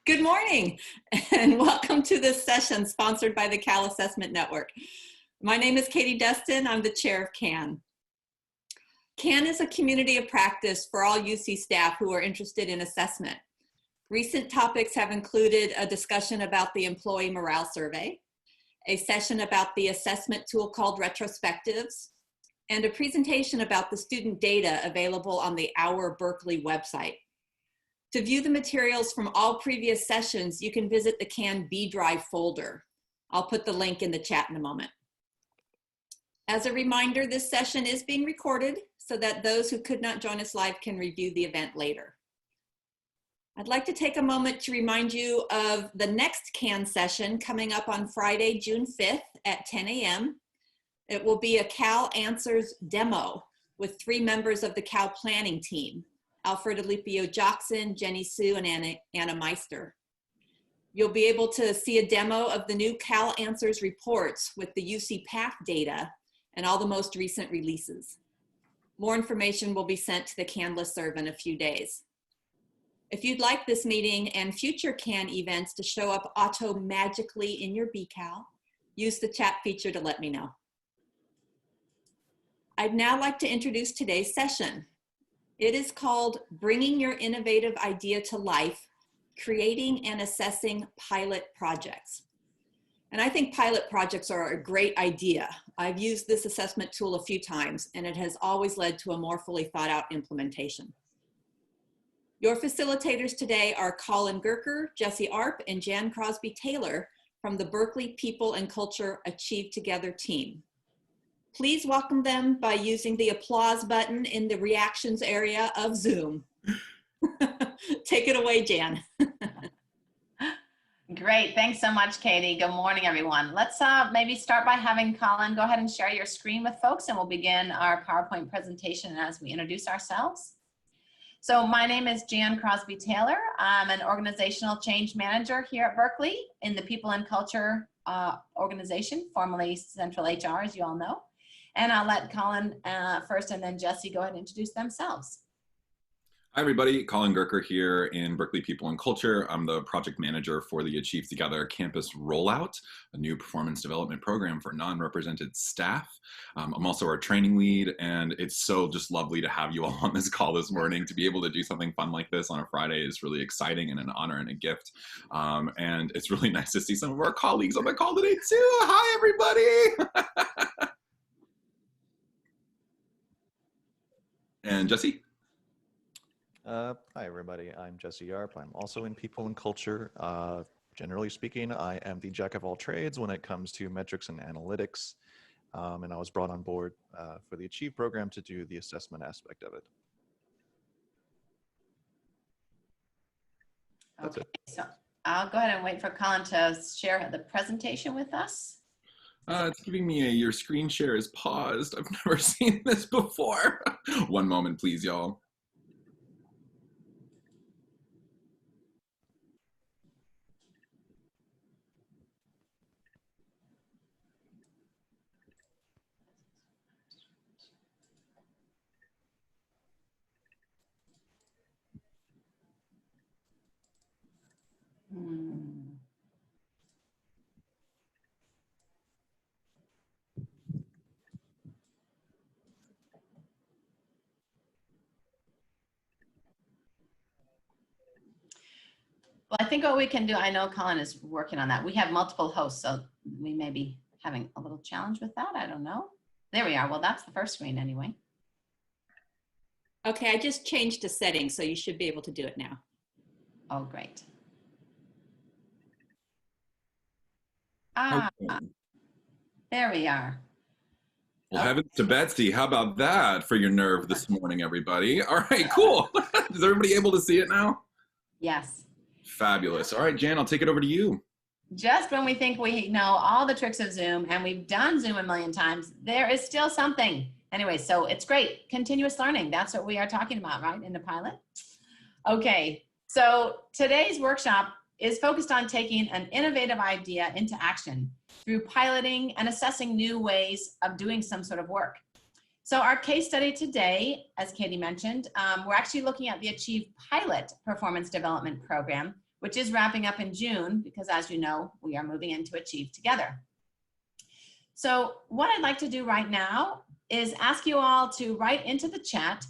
Good morning, and welcome to this session sponsored by the Cal Assessment Network. My name is Katie Destin. I'm the chair of CAN. CAN is a community of practice for all UC staff who are interested in assessment. Recent topics have included a discussion about the Employee Morale Survey, a session about the assessment tool called Retrospectives, and a presentation about the student data available on the Our Berkeley website. To view the materials from all previous sessions, you can visit the CAN B Drive folder. I'll put the link in the chat in a moment. As a reminder, this session is being recorded so that those who could not join us live can review the event later. I'd like to take a moment to remind you of the next CAN session coming up on Friday, June 5th at 10 a.m. It will be a Cal Answers demo with 3 members of the Cal planning team: Alfred Alipio-Jackson, Jenny Sue, and Anna Meister. You'll be able to see a demo of the new Cal Answers reports with the UC Path data and all the most recent releases. More information will be sent to the CAN listserv in a few days. If you'd like this meeting and future CAN events to show up auto-magically in your BCal, use the chat feature to let me know. I'd now like to introduce today's session. It is called Bringing Your Innovative Idea to Life, Creating and Assessing Pilot Projects. And I think pilot projects are a great idea. I've used this assessment tool a few times, and it has always led to a more fully thought out implementation. Your facilitators today are Colin Gerker, Jesse Arp, and Jan Crosbie-Taylor from the Berkeley People and Culture Achieve Together team. Please welcome them by using the applause button in the reactions area of Zoom. Take it away, Jan. Great, thanks so much, Katie. Good morning, everyone. Let's maybe start by having Colin go ahead and share your screen with folks, and we'll begin our PowerPoint presentation as we introduce ourselves. So my name is Jan Crosbie-Taylor. I'm an organizational change manager here at Berkeley in the People and Culture organization, formerly Central HR, as you all know. And I'll let Colin first, and then Jesse go ahead and introduce themselves. Hi, everybody. Colin Gerker here in Berkeley People and Culture. I'm the project manager for the Achieve Together campus rollout, a new performance development program for non-represented staff. I'm also our training lead, and it's so just lovely to have you all on this call this morning. To be able to do something fun like this on a Friday is really exciting and an honor and a gift. And it's really nice to see some of our colleagues on the call today too. Hi, everybody. And Jesse? Hi, everybody. I'm Jesse Yarp. I'm also in People and Culture. Generally speaking, I am the jack of all trades when it comes to metrics and analytics. And I was brought on board for the Achieve program to do the assessment aspect of it. That's Okay, it. so I'll go ahead and wait for Colin to share the presentation with us. It's giving me your screen share is paused. I've never seen this before. One moment, please, y'all. Well, I think what we can do, I know Colin is working on that. We have multiple hosts, so we may be having a little challenge with that. I don't know. There we are. Well, that's the first screen anyway. Okay, I just changed the settings, so you should be able to do it now. Oh, great. Ah, there we are. Well, heavens to Betsy, how about that for your nerve this morning, everybody? All right, cool. Is everybody able to see it now? Yes. Fabulous. All right, Jan, I'll take it over to you. Just when we think we know all the tricks of Zoom and we've done Zoom a million times, there is still something. Anyway, so it's great. Continuous learning. That's what we are talking about, right, in the pilot? Okay, so today's workshop is focused on taking an innovative idea into action through piloting and assessing new ways of doing some sort of work. So our case study today, as Katie mentioned, we're actually looking at the Achieve Pilot Performance Development Program, which is wrapping up in June because, as you know, we are moving into Achieve Together. So what I'd like to do right now is ask you all to write into the chat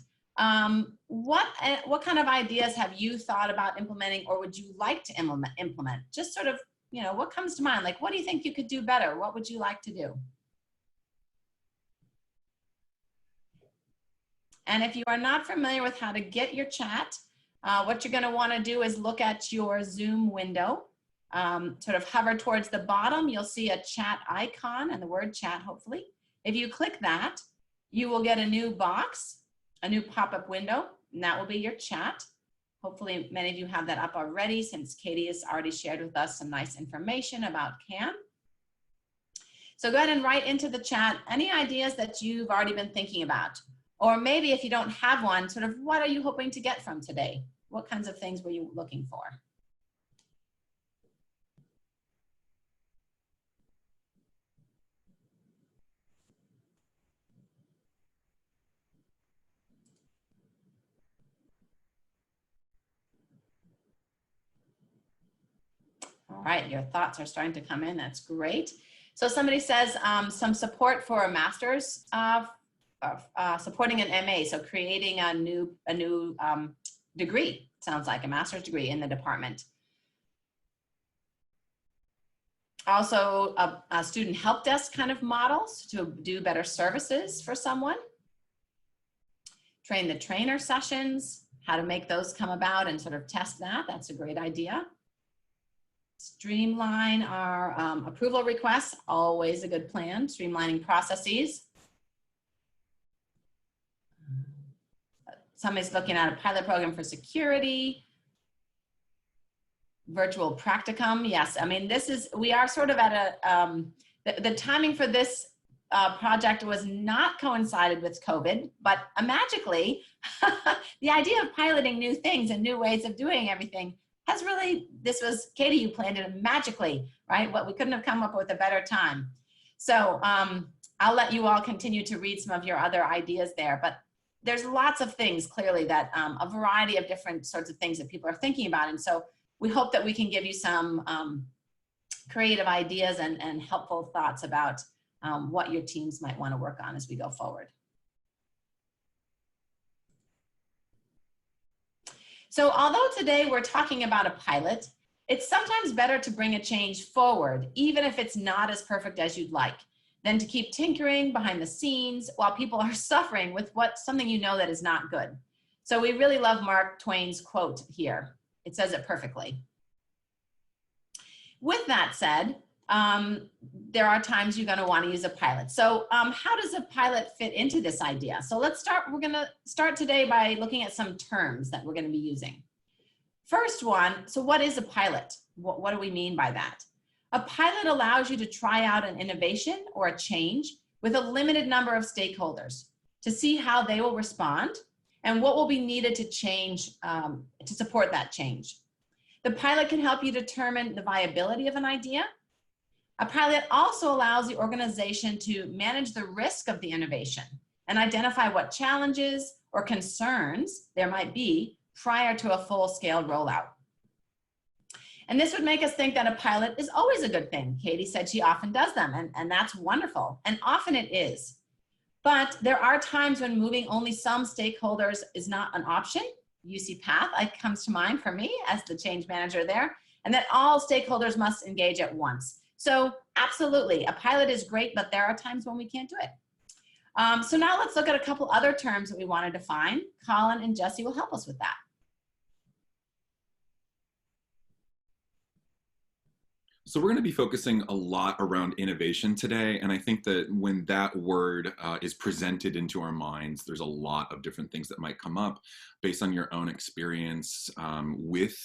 what kind of ideas have you thought about implementing or would you like to implement? Just sort of, you know, what comes to mind? Like, what do you think you could do better? What would you like to do? And if you are not familiar with how to get your chat, what you're going to want to do is look at your Zoom window, sort of hover towards the bottom. You'll see a chat icon and the word chat, hopefully. If you click that, you will get a new box, a new pop-up window, and that will be your chat. Hopefully many of you have that up already since Katie has already shared with us some nice information about CAN. So go ahead and write into the chat any ideas that you've already been thinking about. Or maybe if you don't have one, sort of what are you hoping to get from today? What kinds of things were you looking for? All right, your thoughts are starting to come in. That's great. So somebody says some support for a master's, supporting an MA, so creating a new degree, sounds like a master's degree in the department. Also a student help desk kind of models to do better services for someone. Train the trainer sessions, how to make those come about and sort of test that. That's a great idea. Streamline our approval requests, always a good plan. Streamlining processes. Somebody's looking at a pilot program for security. Virtual practicum, yes. I mean, we are sort of at a, the timing for this project was not coincided with COVID, but magically, the idea of piloting new things and new ways of doing everything has really, this was, Katie, you planned it magically, right? What we couldn't have come up with a better time. So I'll let you all continue to read some of your other ideas there, but there's lots of things clearly that a variety of different sorts of things that people are thinking about. And so we hope that we can give you some creative ideas and helpful thoughts about what your teams might want to work on as we go forward. So although today we're talking about a pilot, it's sometimes better to bring a change forward, even if it's not as perfect as you'd like, than to keep tinkering behind the scenes while people are suffering with something you know that is not good. So we really love Mark Twain's quote here. It says it perfectly. With that said, there are times you're going to want to use a pilot. So how does a pilot fit into this idea? So let's start, we're going to start today by looking at some terms that we're going to be using. First one, so what is a pilot? What do we mean by that? A pilot allows you to try out an innovation or a change with a limited number of stakeholders to see how they will respond and what will be needed to change, to support that change. The pilot can help you determine the viability of an idea. A pilot also allows the organization to manage the risk of the innovation and identify what challenges or concerns there might be prior to a full-scale rollout. And this would make us think that a pilot is always a good thing. Katie said she often does them, and that's wonderful, and often it is. But there are times when moving only some stakeholders is not an option. UC Path comes to mind for me as the change manager there, and that all stakeholders must engage at once. So absolutely, a pilot is great, but there are times when we can't do it. So now let's look at a couple other terms that we want to define. Colin and Jesse will help us with that. So we're going to be focusing a lot around innovation today, and I think that when that word is presented into our minds, there's a lot of different things that might come up based on your own experience with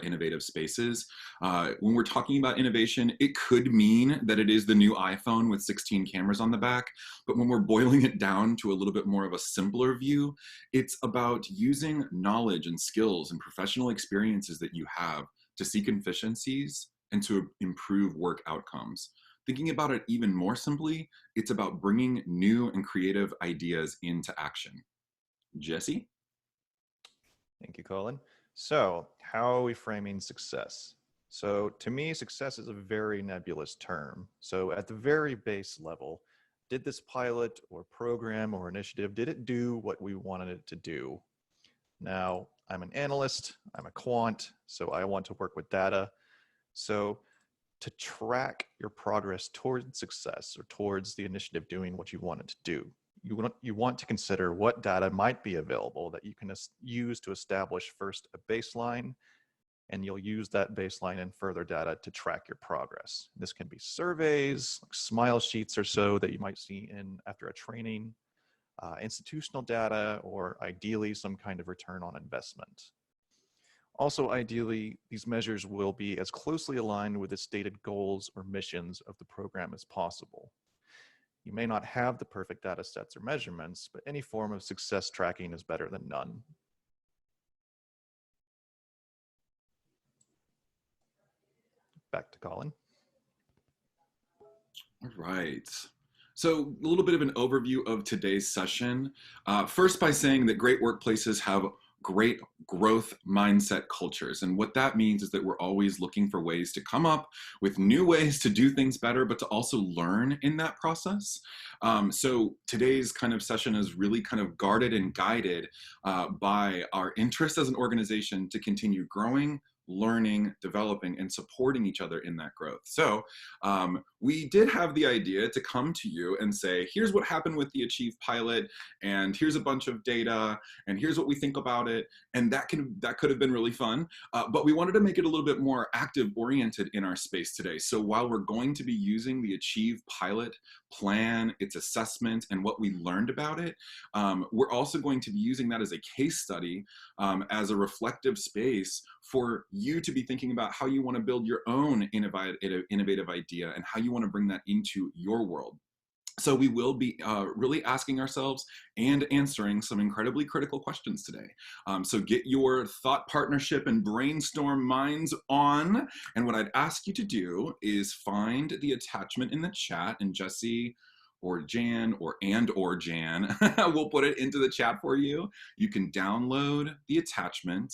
innovative spaces. When we're talking about innovation, it could mean that it is the new iPhone with 16 cameras on the back, but when we're boiling it down to a little bit more of a simpler view, it's about using knowledge and skills and professional experiences that you have to seek efficiencies and to improve work outcomes. Thinking about it even more simply, it's about bringing new and creative ideas into action. Jesse? Thank you, Colin. So, how are we framing success? So, to me, success is a very nebulous term. So, at the very base level, did this pilot or program or initiative, did it do what we wanted it to do? Now, I'm an analyst, I'm a quant, so I want to work with data. So, to track your progress towards success or towards the initiative doing what you want it to do, you want to consider what data might be available that you can use to establish first a baseline, and you'll use that baseline and further data to track your progress. This can be surveys, like smile sheets or so that you might see in after a training, institutional data, or ideally some kind of return on investment. Also, ideally, these measures will be as closely aligned with the stated goals or missions of the program as possible. You may not have the perfect data sets or measurements, but any form of success tracking is better than none. Back to Colin. All right. So a little bit of an overview of today's session. First, by saying that great workplaces have great growth mindset cultures. And what that means is that we're always looking for ways to come up with new ways to do things better, but to also learn in that process. So today's kind of session is really kind of guarded and guided by our interest as an organization to continue growing, learning, developing, and supporting each other in that growth. So we did have the idea to come to you and say, here's what happened with the Achieve pilot, and here's a bunch of data, and here's what we think about it. And that could have been really fun, but we wanted to make it a little bit more active oriented in our space today. So while we're going to be using the Achieve pilot plan, its assessment, and what we learned about it, we're also going to be using that as a case study, as a reflective space for you to be thinking about how you want to build your own innovative idea and how you want to bring that into your world. So we will be really asking ourselves and answering some incredibly critical questions today. So get your thought partnership and brainstorm minds on. And what I'd ask you to do is find the attachment in the chat, and Jesse or Jan or Jan will put it into the chat for you. You can download the attachment.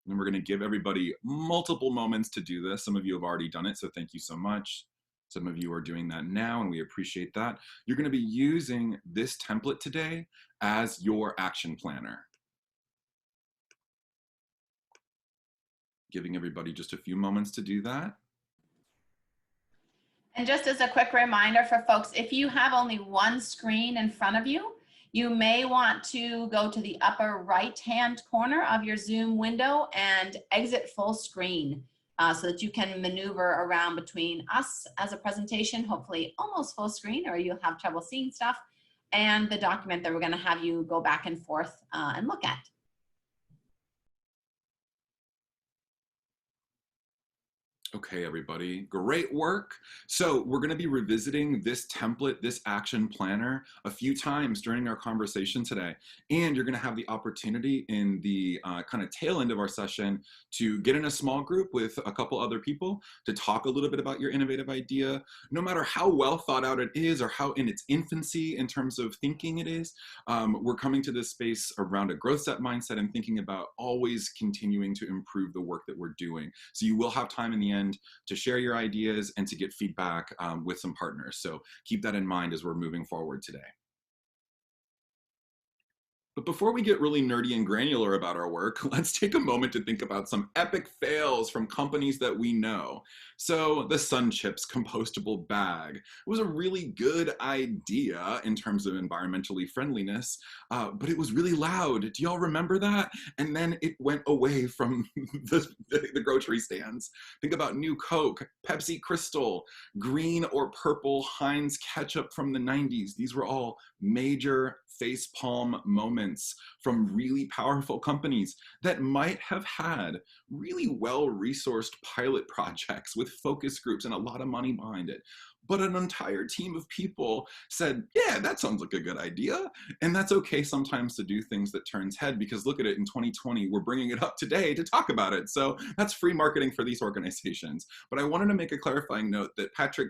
And we're going to give everybody multiple moments to do this. Some of you have already done it, so thank you so much. Some of you are doing that now, and we appreciate that. You're going to be using this template today as your action planner. Giving everybody just a few moments to do that. And just as a quick reminder for folks, if you have only one screen in front of you, you may want to go to the upper right-hand corner of your Zoom window and exit full screen so that you can maneuver around between us as a presentation, hopefully almost full screen, or you'll have trouble seeing stuff, and the document that we're going to have you go back and forth and look at. Okay, everybody, great work. So we're going to be revisiting this template, this action planner, a few times during our conversation today. And you're going to have the opportunity in the kind of tail end of our session to get in a small group with a couple other people to talk a little bit about your innovative idea. No matter how well thought out it is or how in its infancy in terms of thinking it is, we're coming to this space around a growth set mindset and thinking about always continuing to improve the work that we're doing. So you will have time in the end to share your ideas and to get feedback with some partners. So keep that in mind as we're moving forward today. But before we get really nerdy and granular about our work, let's take a moment to think about some epic fails from companies that we know. So the Sun Chips compostable bag was a really good idea in terms of environmentally friendliness, but it was really loud. Do y'all remember that? And then it went away from the grocery stands. Think about New Coke, Pepsi Crystal, green or purple Heinz ketchup from the 90s. These were all major facepalm moments from really powerful companies that might have had really well-resourced pilot projects with focus groups and a lot of money behind it. But an entire team of people said, yeah, that sounds like a good idea. And that's okay sometimes to do things that turns head, because look at it, in 2020, we're bringing it up today to talk about it. So that's free marketing for these organizations. But I wanted to make a clarifying note that Patrick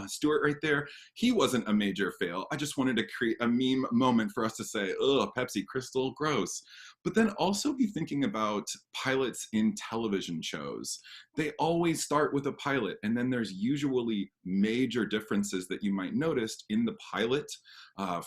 Stewart right there, he wasn't a major fail. I just wanted to create a meme moment for us to say, ugh, Pepsi Crystal, gross. But then also be thinking about pilots in television shows. They always start with a pilot, and then there's usually major differences that you might notice in the pilot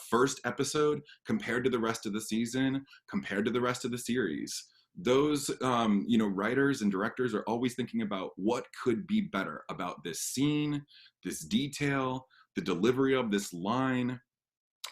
first episode compared to the rest of the season, compared to the rest of the series. Those writers and directors are always thinking about what could be better about this scene, this detail, the delivery of this line,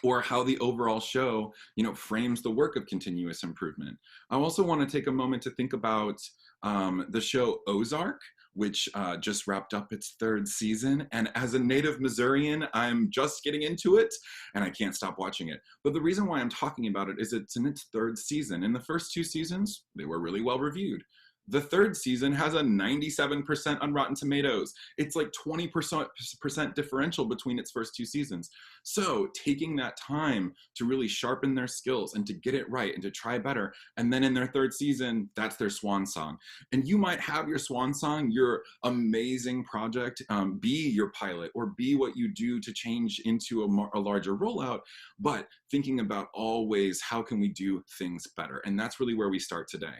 or how the overall show, frames the work of continuous improvement. I also want to take a moment to think about the show Ozark, which just wrapped up its 3rd season. And as a native Missourian, I'm just getting into it and I can't stop watching it. But the reason why I'm talking about it is it's in its 3rd season. In the first 2 seasons, they were really well reviewed. The 3rd season has a 97% on Rotten Tomatoes. It's like 20% differential between its first 2 seasons. So taking that time to really sharpen their skills and to get it right and to try better, and then in their 3rd season, that's their swan song. And you might have your swan song, your amazing project, be your pilot or be what you do to change into a larger rollout, but thinking about always how can we do things better. And that's really where we start today.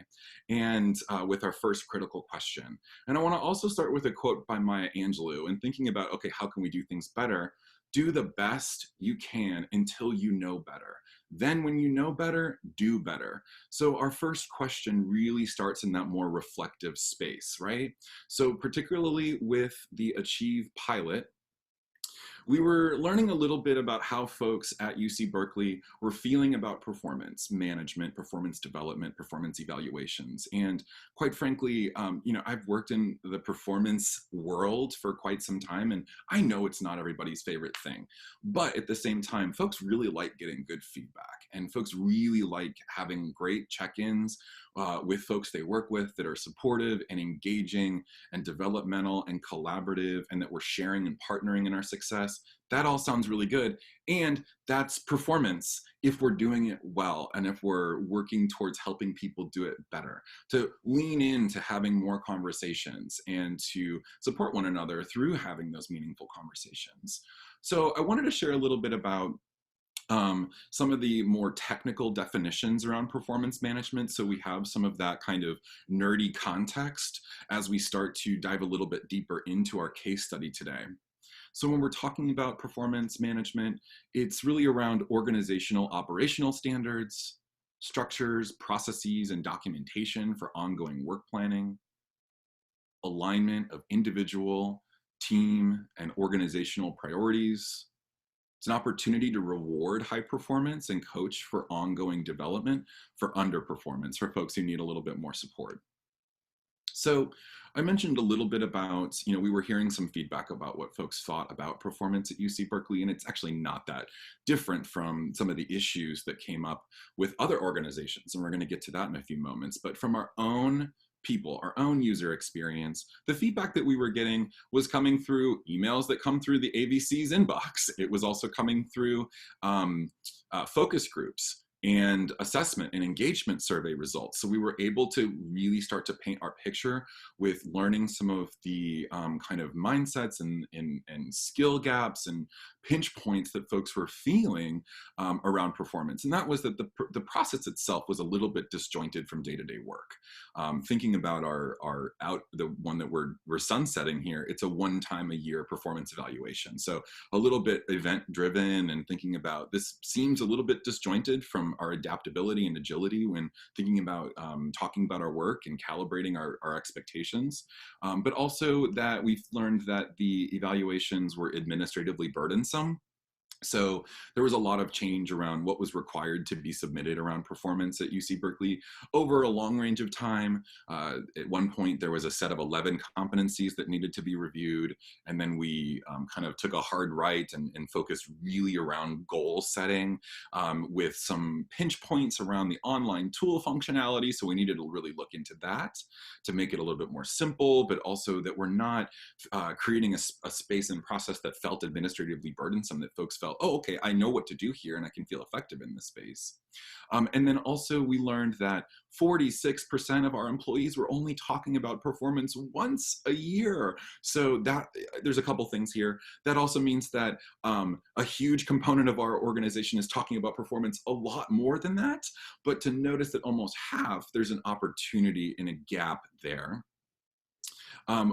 And with our first critical question. And I want to also start with a quote by Maya Angelou and thinking about, okay, how can we do things better? Do the best you can until you know better. Then when you know better, do better. So our first question really starts in that more reflective space, right? So particularly with the Achieve pilot, we were learning a little bit about how folks at UC Berkeley were feeling about performance management, performance development, performance evaluations. And quite frankly, I've worked in the performance world for quite some time, and I know it's not everybody's favorite thing. But at the same time, folks really like getting good feedback, and folks really like having great check-ins with folks they work with that are supportive and engaging and developmental and collaborative, and that we're sharing and partnering in our success. That all sounds really good. And that's performance if we're doing it well and if we're working towards helping people do it better. To lean into having more conversations and to support one another through having those meaningful conversations. So I wanted to share a little bit about some of the more technical definitions around performance management. So we have some of that kind of nerdy context as we start to dive a little bit deeper into our case study today. So when we're talking about performance management, it's really around organizational operational standards, structures, processes, and documentation for ongoing work planning, alignment of individual, team, and organizational priorities. It's an opportunity to reward high performance and coach for ongoing development for underperformance, for folks who need a little bit more support. So I mentioned a little bit about, we were hearing some feedback about what folks thought about performance at UC Berkeley, and it's actually not that different from some of the issues that came up with other organizations, and we're going to get to that in a few moments. But from our own people, our own user experience, the feedback that we were getting was coming through emails that come through the AVC's inbox. It was also coming through focus groups and assessment and engagement survey results. So we were able to really start to paint our picture with learning some of the kind of mindsets and skill gaps and pinch points that folks were feeling around performance. And that was that the process itself was a little bit disjointed from day-to-day work. Thinking about the one that we're sunsetting here, it's a one-time-a-year performance evaluation. So a little bit event-driven, and thinking about this seems a little bit disjointed from our adaptability and agility when thinking about talking about our work and calibrating our expectations. But also that we've learned that the evaluations were administratively burdensome. So there was a lot of change around what was required to be submitted around performance at UC Berkeley over a long range of time. At one point, there was a set of 11 competencies that needed to be reviewed. And then we kind of took a hard right and focused really around goal setting with some pinch points around the online tool functionality. So we needed to really look into that to make it a little bit more simple, but also that we're not creating a space and process that felt administratively burdensome, that folks felt, oh, okay, I know what to do here and I can feel effective in this space. And then also we learned that 46% of our employees were only talking about performance once a year. So that there's a couple things here. That also means that a huge component of our organization is talking about performance a lot more than that. But to notice that almost half, there's an opportunity and a gap there.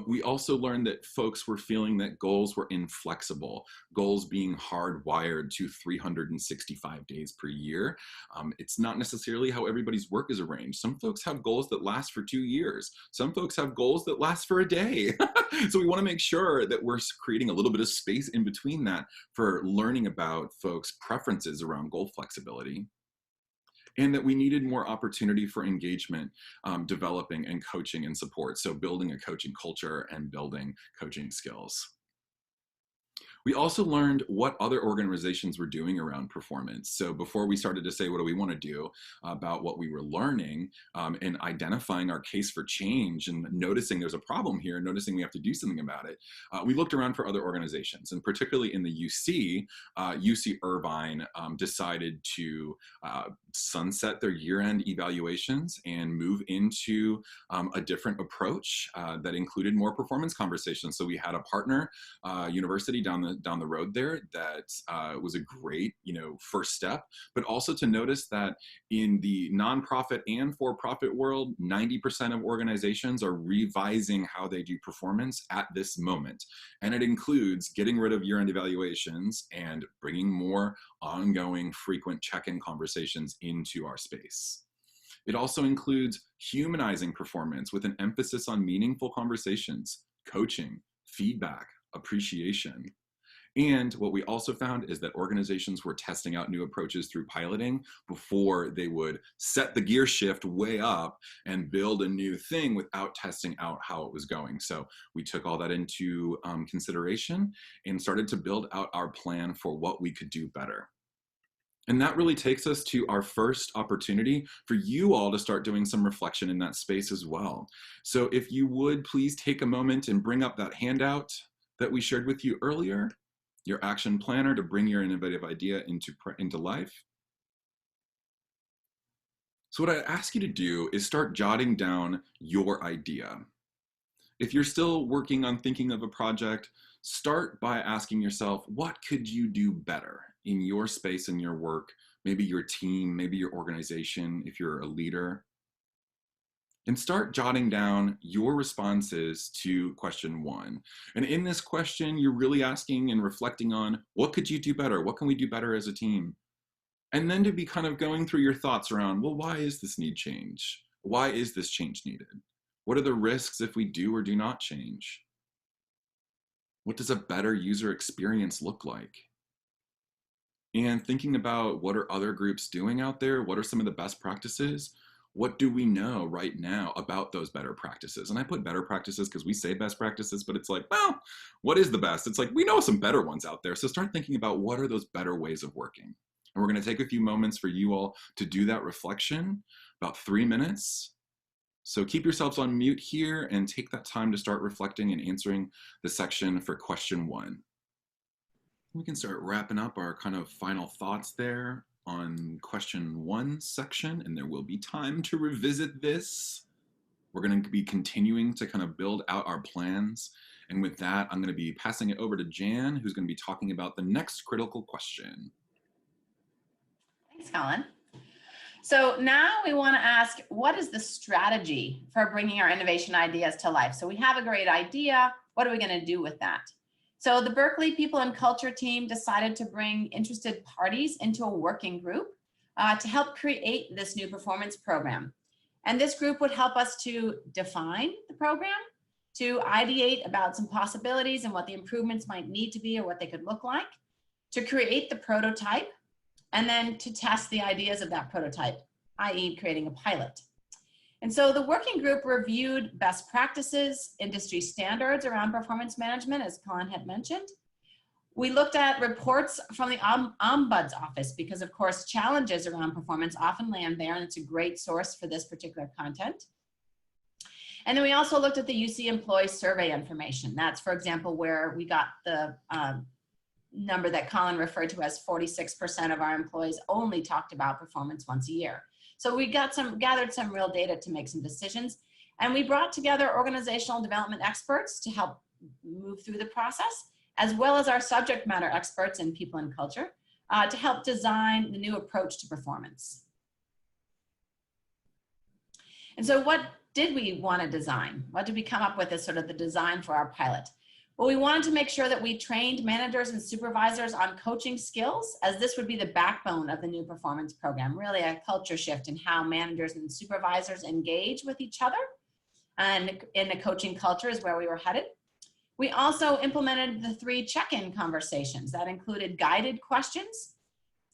We also learned that folks were feeling that goals were inflexible, goals being hardwired to 365 days per year. It's not necessarily how everybody's work is arranged. Some folks have goals that last for 2 years. Some folks have goals that last for a day. So we want to make sure that we're creating a little bit of space in between that for learning about folks' preferences around goal flexibility. And that we needed more opportunity for engagement, developing and coaching and support. So building a coaching culture and building coaching skills. We also learned what other organizations were doing around performance. So before we started to say, what do we want to do about what we were learning and identifying our case for change and noticing there's a problem here, noticing we have to do something about it, we looked around for other organizations. And particularly in the UC Irvine decided to sunset their year-end evaluations and move into a different approach that included more performance conversations. So we had a partner university down the road there that was a great first step, but also to notice that in the nonprofit and for-profit world, 90% of organizations are revising how they do performance at this moment. And it includes getting rid of year-end evaluations and bringing more ongoing frequent check-in conversations into our space. It also includes humanizing performance with an emphasis on meaningful conversations, coaching, feedback, appreciation. And what we also found is that organizations were testing out new approaches through piloting before they would set the gear shift way up and build a new thing without testing out how it was going. So we took all that into consideration and started to build out our plan for what we could do better. And that really takes us to our first opportunity for you all to start doing some reflection in that space as well. So if you would please take a moment and bring up that handout that we shared with you earlier, your action planner to bring your innovative idea into life. So what I ask you to do is start jotting down your idea. If you're still working on thinking of a project, start by asking yourself, what could you do better in your space and your work, maybe your team, maybe your organization, if you're a leader? And start jotting down your responses to question 1. And in this question, you're really asking and reflecting on, what could you do better? What can we do better as a team? And then to be kind of going through your thoughts around, well, why is this need change? Why is this change needed? What are the risks if we do or do not change? What does a better user experience look like? And thinking about what are other groups doing out there? What are some of the best practices? What do we know right now about those better practices? And I put better practices because we say best practices, but it's like, well, what is the best? It's like, we know some better ones out there. So start thinking about what are those better ways of working. And we're going to take a few moments for you all to do that reflection, about 3 minutes. So keep yourselves on mute here and take that time to start reflecting and answering the section for question 1. We can start wrapping up our kind of final thoughts there on question 1 section, and there will be time to revisit this. We're going to be continuing to kind of build out our plans. And with that, I'm going to be passing it over to Jan, who's going to be talking about the next critical question. Thanks, Colin. So now we want to ask, what is the strategy for bringing our innovation ideas to life? So we have a great idea. What are we going to do with that? So the Berkeley People and Culture team decided to bring interested parties into a working group to help create this new performance program. And this group would help us to define the program, to ideate about some possibilities and what the improvements might need to be or what they could look like, to create the prototype, and then to test the ideas of that prototype, i.e. creating a pilot. And so the working group reviewed best practices, industry standards around performance management, as Colin had mentioned. We looked at reports from the Ombuds office because, of course, challenges around performance often land there, and it's a great source for this particular content. And then we also looked at the UC employee survey information. That's, for example, where we got the number that Colin referred to as 46% of our employees only talked about performance once a year. So we gathered some real data to make some decisions, and we brought together organizational development experts to help move through the process, as well as our subject matter experts in people and culture to help design the new approach to performance. And so what did we want to design? What did we come up with as sort of the design for our pilot? Well, we wanted to make sure that we trained managers and supervisors on coaching skills, as this would be the backbone of the new performance program, really a culture shift in how managers and supervisors engage with each other. And in the coaching culture is where we were headed. We also implemented the 3 check-in conversations that included guided questions,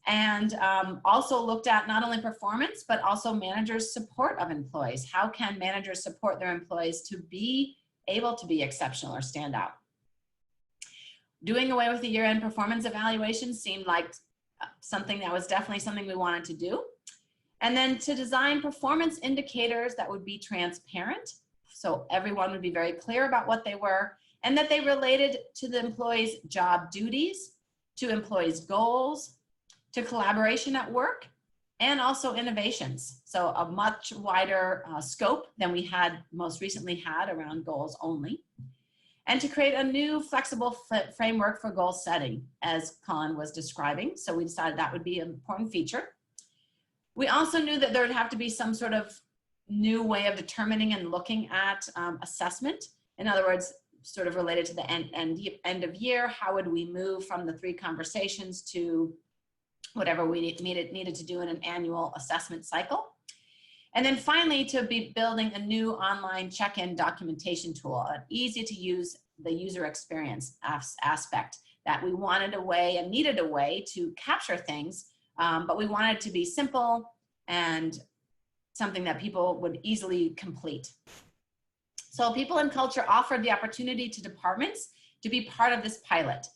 and also looked at not only performance, but also managers' support of employees. How can managers support their employees to be able to be exceptional or stand out? Doing away with the year-end performance evaluation seemed like something that was definitely something we wanted to do. And then to design performance indicators that would be transparent, so everyone would be very clear about what they were, and that they related to the employees' job duties, to employees' goals, to collaboration at work, and also innovations. So a much wider scope than we had most recently had around goals only. And to create a new flexible framework for goal setting, as Colin was describing. So we decided that would be an important feature. We also knew that there would have to be some sort of new way of determining and looking at assessment. In other words, sort of related to the end of year, how would we move from the 3 conversations to whatever we needed to do in an annual assessment cycle. And then finally, to be building a new online check-in documentation tool, an easy to use the user experience aspect, that we wanted a way and needed a way to capture things, but we wanted it to be simple and something that people would easily complete. So people and culture offered the opportunity to departments to be part of this pilot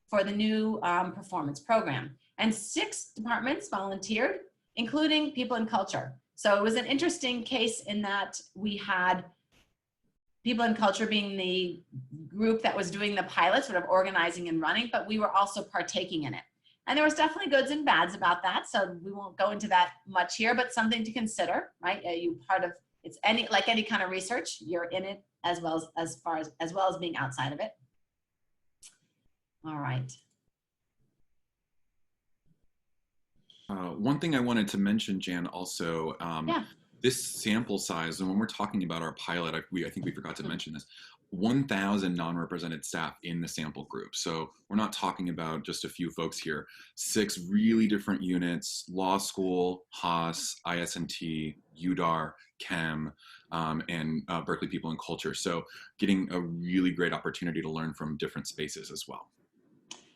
for the new performance program. And 6 departments volunteered, including people and culture. So it was an interesting case in that we had people and culture being the group that was doing the pilot, sort of organizing and running, but we were also partaking in it. And there was definitely goods and bads about that. So we won't go into that much here, but something to consider, right? It's like any kind of research, you're in it as well as being outside of it. All right. One thing I wanted to mention, Jan, also, this sample size, and when we're talking about our pilot, I think we forgot to mention this, 1,000 non-represented staff in the sample group. So we're not talking about just a few folks here. 6 really different units: law school, Haas, IS&T, UDAR, Chem, and Berkeley People and Culture. So getting a really great opportunity to learn from different spaces as well.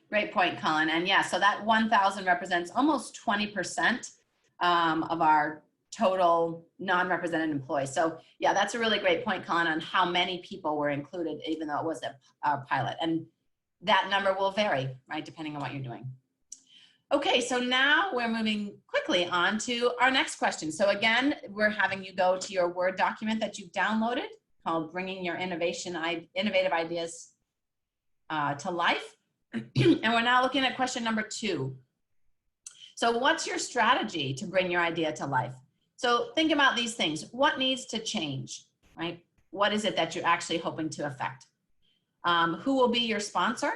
Great point, Colin. And yeah, so that 1,000 represents almost 20% of our total non-represented employees. So yeah, that's a really great point, Colin, on how many people were included, even though it was a pilot. And that number will vary, right, depending on what you're doing. Okay, so now we're moving quickly on to our next question. So again, we're having you go to your Word document that you've downloaded called Bringing Your Innovative Ideas to Life. And we're now looking at question number 2. So what's your strategy to bring your idea to life? So think about these things. What needs to change, right? What is it that you're actually hoping to affect? Who will be your sponsor?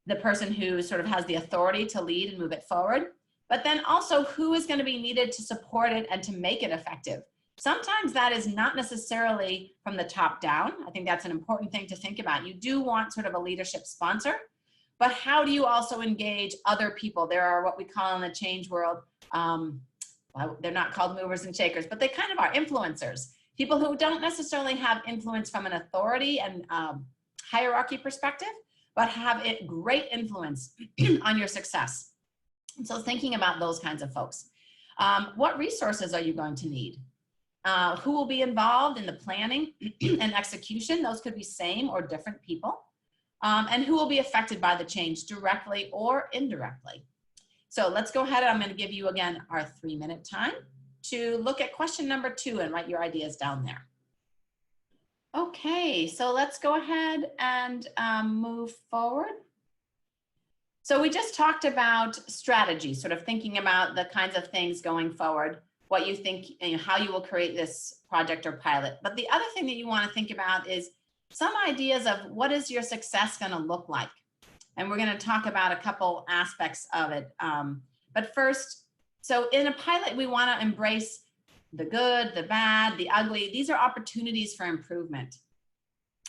The person who sort of has the authority to lead and move it forward. But then also, who is going to be needed to support it and to make it effective? Sometimes that is not necessarily from the top down. I think that's an important thing to think about. You do want sort of a leadership sponsor, but how do you also engage other people? There are what we call in the change world, they're not called movers and shakers, but they kind of are influencers. People who don't necessarily have influence from an authority and hierarchy perspective, but have a great influence on your success. And so thinking about those kinds of folks. What resources are you going to need? Who will be involved in the planning and execution? Those could be same or different people. And who will be affected by the change directly or indirectly? So let's go ahead. I'm going to give you again our 3-minute time to look at question number 2 and write your ideas down there. Okay, so let's go ahead and move forward. So we just talked about strategy, sort of thinking about the kinds of things going forward, what you think, and how you will create this project or pilot. But the other thing that you want to think about is some ideas of what is your success going to look like. And we're going to talk about a couple aspects of it. But first, so in a pilot, we want to embrace the good, the bad, the ugly. These are opportunities for improvement.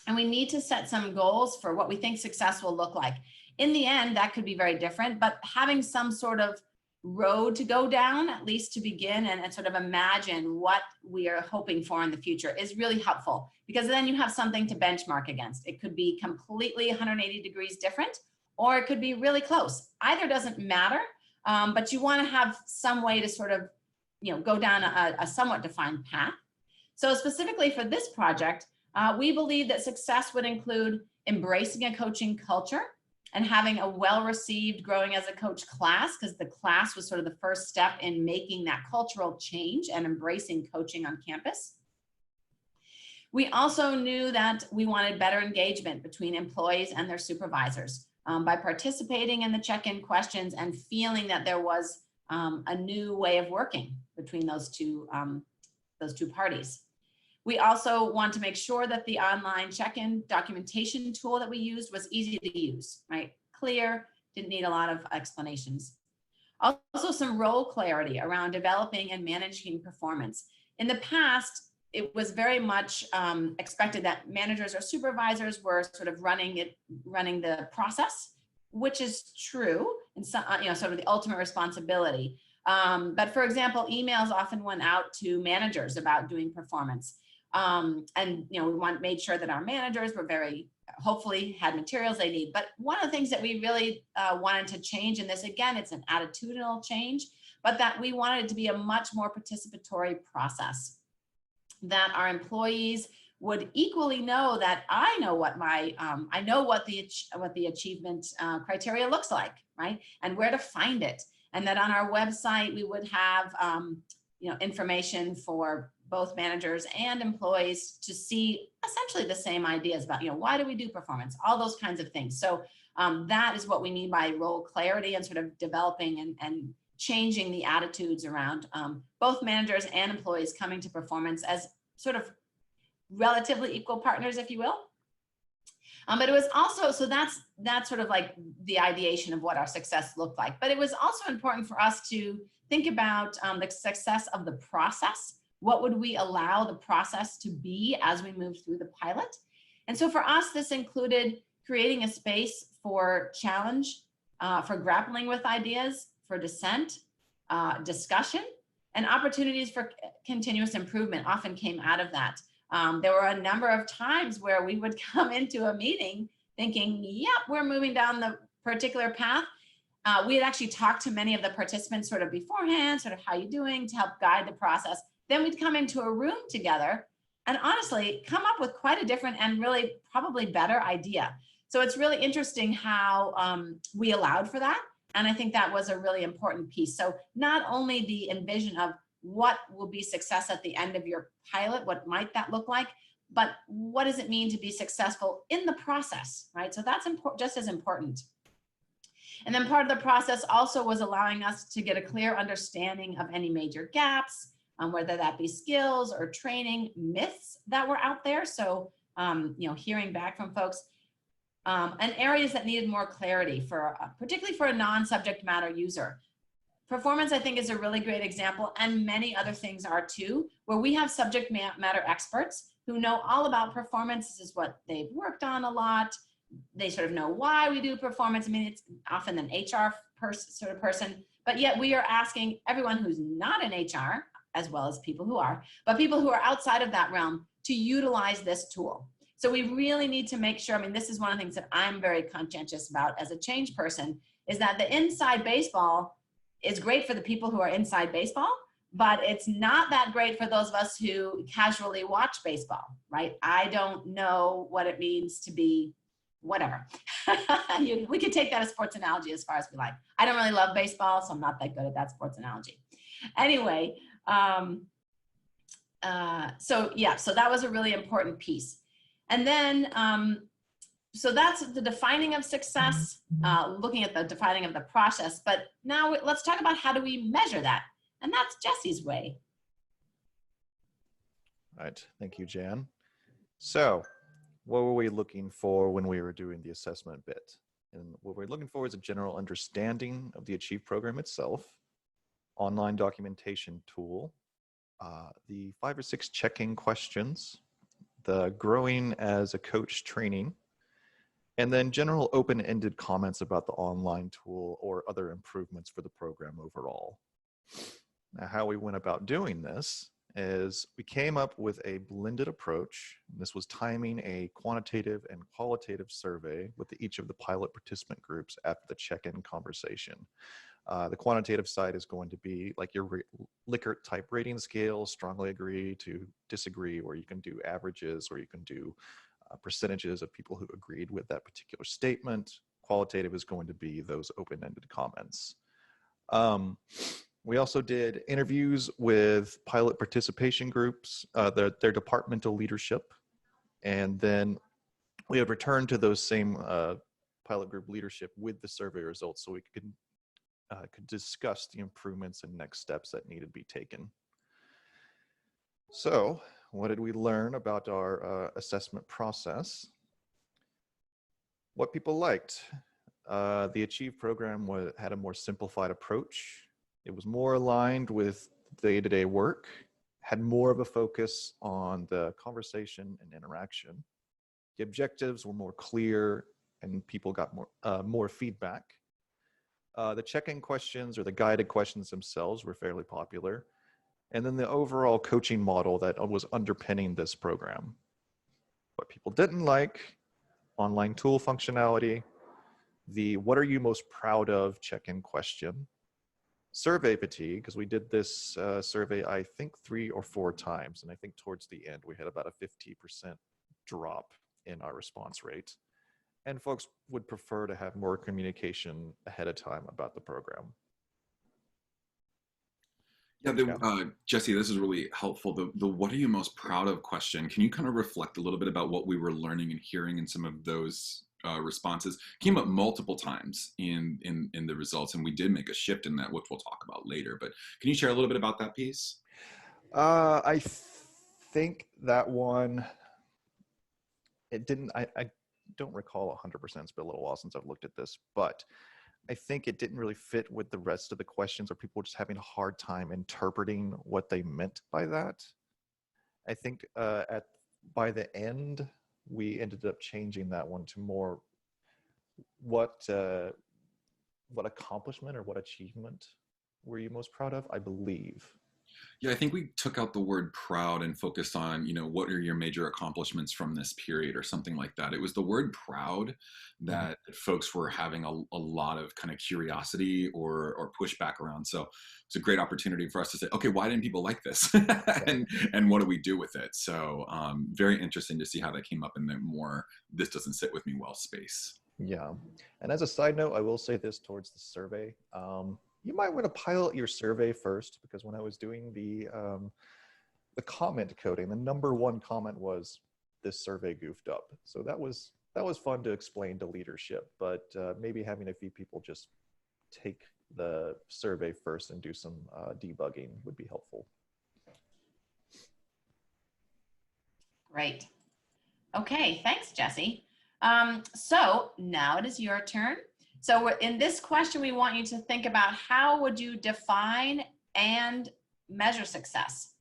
And we need to set some goals for what we think success will look like. In the end, that could be very different, but having some sort of road to go down, at least to begin, and sort of imagine what we are hoping for in the future is really helpful, because then you have something to benchmark against. It could be completely 180 degrees different, or it could be really close. Either doesn't matter, but you want to have some way to sort of, go down a somewhat defined path. So specifically for this project, we believe that success would include embracing a coaching culture and having a well-received growing as a coach class, because the class was sort of the first step in making that cultural change and embracing coaching on campus. We also knew that we wanted better engagement between employees and their supervisors by participating in the check-in questions and feeling that there was a new way of working between those two parties. We also want to make sure that the online check-in documentation tool that we used was easy to use, right? Clear, didn't need a lot of explanations. Also some role clarity around developing and managing performance. In the past, it was very much expected that managers or supervisors were sort of running the process, which is true, and so, sort of the ultimate responsibility. But for example, emails often went out to managers about doing performance. And we made sure that our managers were hopefully had materials they need. But one of the things that we really wanted to change in this, again, it's an attitudinal change, but that we wanted it to be a much more participatory process, that our employees would equally know that I know what I know what the achievement criteria looks like, right? And where to find it. And that on our website, we would have, information for both managers and employees to see essentially the same ideas about, why do we do performance, all those kinds of things. So that is what we mean by role clarity and sort of developing and changing the attitudes around both managers and employees coming to performance as sort of relatively equal partners, if you will. But it was also, so that's sort of like the ideation of what our success looked like. But it was also important for us to think about the success of the process. What would we allow the process to be as we move through the pilot? And so for us, this included creating a space for challenge, for grappling with ideas, for dissent, discussion, and opportunities for continuous improvement often came out of that. There were a number of times where we would come into a meeting thinking, yep, we're moving down the particular path. We had actually talked to many of the participants sort of beforehand, sort of how you doing, to help guide the process. Then we'd come into a room together and honestly come up with quite a different and really probably better idea. So it's really interesting how we allowed for that. And I think that was a really important piece. So not only the envision of what will be success at the end of your pilot, what might that look like, but what does it mean to be successful in the process, right? So that's just as important. And then part of the process also was allowing us to get a clear understanding of any major gaps, whether that be skills or training, myths that were out there. So, hearing back from folks, and areas that needed more clarity particularly for a non-subject matter user. Performance, I think, is a really great example, and many other things are too, where we have subject matter experts who know all about performance. This is what they've worked on a lot. They sort of know why we do performance. I mean, it's often an HR sort of person, but yet we are asking everyone who's not in HR, as well as people who are, but people who are outside of that realm to utilize this tool. So we really need to make sure, I mean, this is one of the things that I'm very conscientious about as a change person, is that the inside baseball is great for the people who are inside baseball, but it's not that great for those of us who casually watch baseball, right? I don't know what it means to be whatever. We could take that as sports analogy as far as we like. I don't really love baseball, so I'm not that good at that sports analogy. Anyway, so that was a really important piece. And then, so that's the defining of success, looking at the defining of the process. But now let's talk about how do we measure that? And that's Jesse's way. All right, thank you, Jan. So what were we looking for when we were doing the assessment bit? And what we're looking for is a general understanding of the Achieve program itself, online documentation tool, the 5 or 6 check-in questions, the growing as a coach training, and then general open-ended comments about the online tool or other improvements for the program overall. Now, how we went about doing this is we came up with a blended approach. This was timing a quantitative and qualitative survey with each of the pilot participant groups after the check-in conversation. The quantitative side is going to be like your Likert type rating scale, strongly agree to disagree, or you can do averages, or you can do percentages of people who agreed with that particular statement. Qualitative is going to be those open-ended comments. We also did interviews with pilot participation groups, their departmental leadership, and then we have returned to those same pilot group leadership with the survey results so we could discuss the improvements and next steps that need to be taken. So what did we learn about our assessment process? What people liked. The Achieve program had a more simplified approach. It was more aligned with day-to-day work, had more of a focus on the conversation and interaction. The objectives were more clear and people got more feedback. The check-in questions or the guided questions themselves were fairly popular. And then the overall coaching model that was underpinning this program. What people didn't like, online tool functionality, the what are you most proud of check-in question, survey fatigue, because we did this survey, I think 3 or 4 times. And I think towards the end, we had about a 50% drop in our response rate. And folks would prefer to have more communication ahead of time about the program. Yeah, Jesse, this is really helpful. The what are you most proud of question, can you kind of reflect a little bit about what we were learning and hearing in some of those responses? Came up multiple times in the results, and we did make a shift in that, which we'll talk about later. But can you share a little bit about that piece? I think that one, it didn't, I don't recall 100%, it's been a little while since I've looked at this, but I think it didn't really fit with the rest of the questions, or people were just having a hard time interpreting what they meant by that. I think by the end, we ended up changing that one to more what accomplishment or what achievement were you most proud of, I believe. Yeah, I think we took out the word proud and focused on, what are your major accomplishments from this period or something like that. It was the word proud that folks were having a lot of kind of curiosity or pushback around. So it's a great opportunity for us to say, okay, why didn't people like this? and what do we do with it? So very interesting to see how that came up in the more, this doesn't sit with me well space. Yeah. And as a side note, I will say this towards the survey. You might want to pilot your survey first, because when I was doing the comment coding, the #1 comment was, this survey goofed up. So that was fun to explain to leadership, but maybe having a few people just take the survey first and do some debugging would be helpful. Great. Okay, thanks, Jesse. So now it is your turn. So in this question, we want you to think about how would you define and measure success.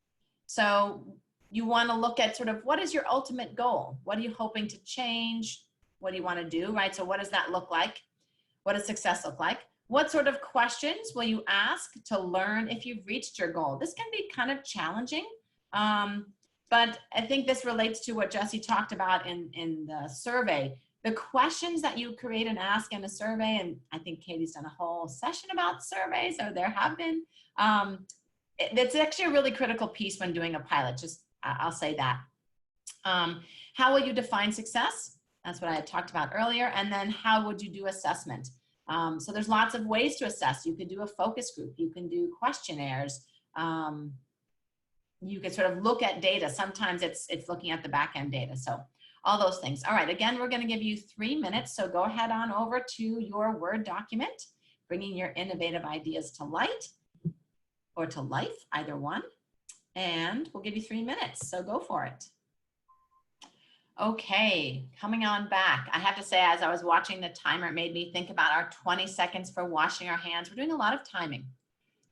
So you want to look at sort of what is your ultimate goal? What are you hoping to change? What do you want to do, right? So what does that look like? What does success look like? What sort of questions will you ask to learn if you've reached your goal? This can be kind of challenging, but But I think this relates to what Jesse talked about in the survey. The questions that you create and ask in a survey, and I think Katie's done a whole session about surveys, or there have been, it's actually a really critical piece when doing a pilot, just I'll say that. How will you define success? That's what I had talked about earlier. And then how would you do assessment? So there's lots of ways to assess. You could do a focus group. You can do questionnaires. You can sort of look at data. Sometimes it's looking at the back end data. So all those things. All right, again, we're going to give you 3 minutes. So go ahead on over to your Word document, bringing your innovative ideas to light or to life, either one. And we'll give you 3 minutes. So go for it. Okay, coming on back. I have to say, as I was watching the timer, it made me think about our 20 seconds for washing our hands. We're doing a lot of timing.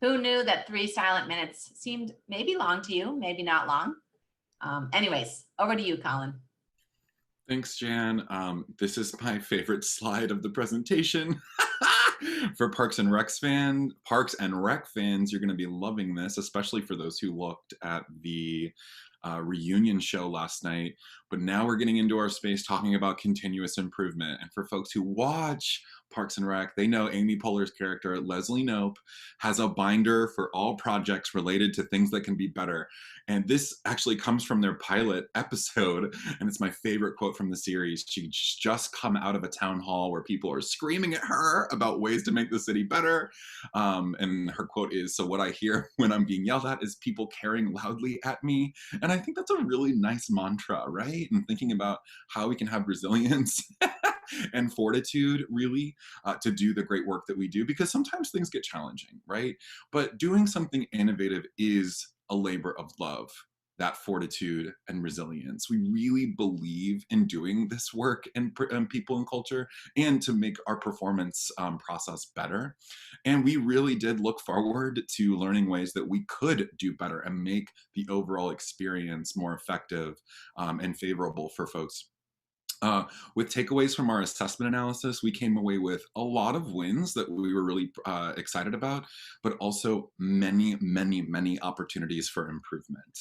Who knew that 3 silent minutes seemed maybe long to you, maybe not long? Anyways, over to you, Colin. Thanks, Jan. This is my favorite slide of the presentation. For Parks and Rec fans, you're going to be loving this, especially for those who looked at the reunion show last night. But now we're getting into our space talking about continuous improvement. And for folks who watch Parks and Rec, they know Amy Poehler's character, Leslie Knope, has a binder for all projects related to things that can be better. And this actually comes from their pilot episode, and it's my favorite quote from the series. She's just come out of a town hall where people are screaming at her about ways to make the city better. And her quote is, "So what I hear when I'm being yelled at is people caring loudly at me." And I think that's a really nice mantra, right? And thinking about how we can have resilience and fortitude, really, to do the great work that we do, because sometimes things get challenging, right? But doing something innovative is a labor of love, that fortitude and resilience. We really believe in doing this work in people and culture, and to make our performance process better. And we really did look forward to learning ways that we could do better and make the overall experience more effective and favorable for folks. With takeaways from our assessment analysis, we came away with a lot of wins that we were really excited about, but also many, many, many opportunities for improvement.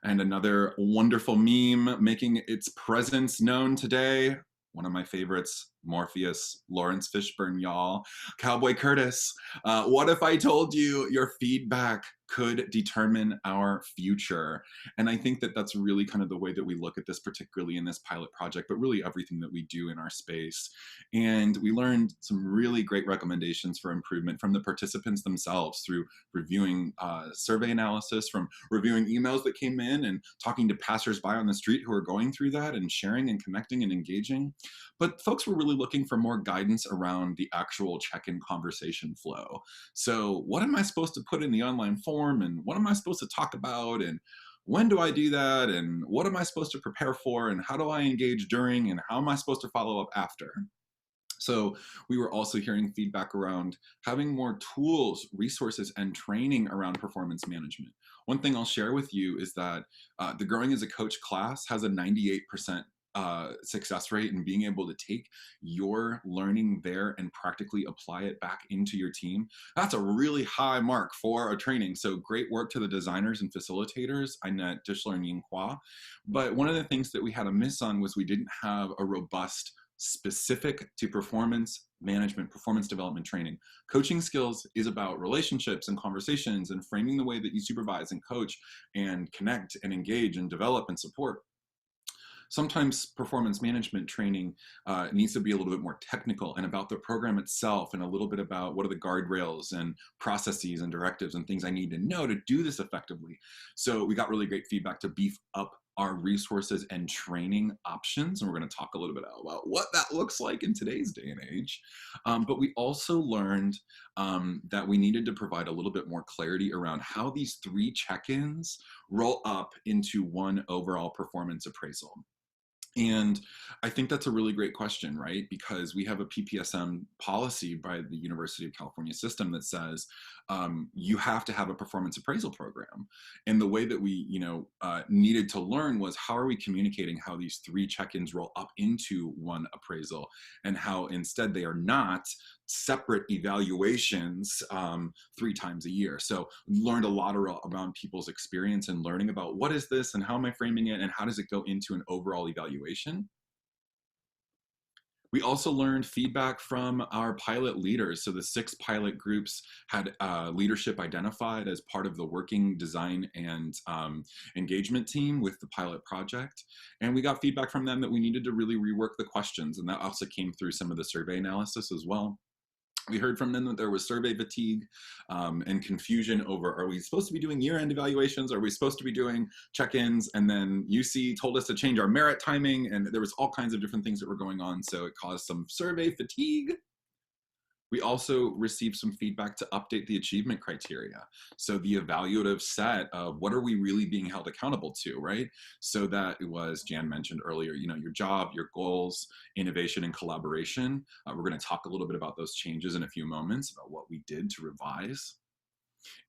And another wonderful meme making its presence known today, one of my favorites, Morpheus, Lawrence Fishburne, y'all. Cowboy Curtis, what if I told you your feedback could determine our future? And I think that that's really kind of the way that we look at this, particularly in this pilot project, but really everything that we do in our space. And we learned some really great recommendations for improvement from the participants themselves through reviewing survey analysis, from reviewing emails that came in and talking to passersby on the street who are going through that and sharing and connecting and engaging. But folks were really looking for more guidance around the actual check-in conversation flow. So what am I supposed to put in the online form, and what am I supposed to talk about, and when do I do that, and what am I supposed to prepare for, and how do I engage during, and how am I supposed to follow up after? So we were also hearing feedback around having more tools, resources, and training around performance management. One thing I'll share with you is that the Growing as a Coach class has a 98% success rate in being able to take your learning there and practically apply it back into your team. That's a really high mark for a training. So great work to the designers and facilitators, Annette Dishler and Ying Hua. But one of the things that we had a miss on was we didn't have a robust, specific to performance management, performance development training. Coaching skills is about relationships and conversations and framing the way that you supervise and coach and connect and engage and develop and support. Sometimes performance management training needs to be a little bit more technical and about the program itself, and a little bit about what are the guardrails and processes and directives and things I need to know to do this effectively. So we got really great feedback to beef up our resources and training options. And we're going to talk a little bit about what that looks like in today's day and age. But we also learned that we needed to provide a little bit more clarity around how these 3 check-ins roll up into one overall performance appraisal. And I think that's a really great question, right? Because we have a PPSM policy by the University of California system that says you have to have a performance appraisal program. And the way that we, needed to learn was how are we communicating how these 3 check-ins roll up into one appraisal, and how instead they are not separate evaluations 3 times a year. So we learned a lot around people's experience and learning about what is this and how am I framing it and how does it go into an overall evaluation. We also learned feedback from our pilot leaders. So the 6 pilot groups had leadership identified as part of the working design and engagement team with the pilot project. And we got feedback from them that we needed to really rework the questions. And that also came through some of the survey analysis as well. We heard from them that there was survey fatigue and confusion over, are we supposed to be doing year-end evaluations? Are we supposed to be doing check-ins? And then UC told us to change our merit timing, and there was all kinds of different things that were going on. So it caused some survey fatigue. We also received some feedback to update the achievement criteria. So the evaluative set of what are we really being held accountable to, right? So that it was, Jan mentioned earlier, your job, your goals, innovation, and collaboration. We're going to talk a little bit about those changes in a few moments, about what we did to revise.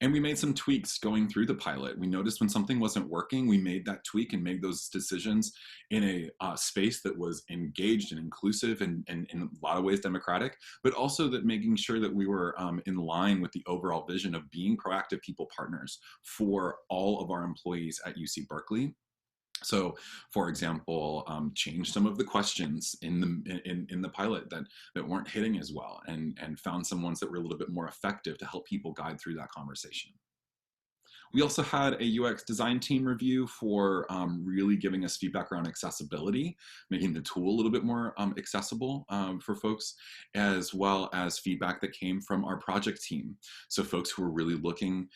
And we made some tweaks going through the pilot. We noticed when something wasn't working, we made that tweak and made those decisions in a space that was engaged and inclusive and in a lot of ways democratic, but also that making sure that we were in line with the overall vision of being proactive people partners for all of our employees at UC Berkeley. So, for example, change some of the questions in the pilot that weren't hitting as well, and found some ones that were a little bit more effective to help people guide through that conversation. We also had a UX design team review for really giving us feedback around accessibility, making the tool a little bit more accessible for folks, as well as feedback that came from our project team. So folks who were really looking,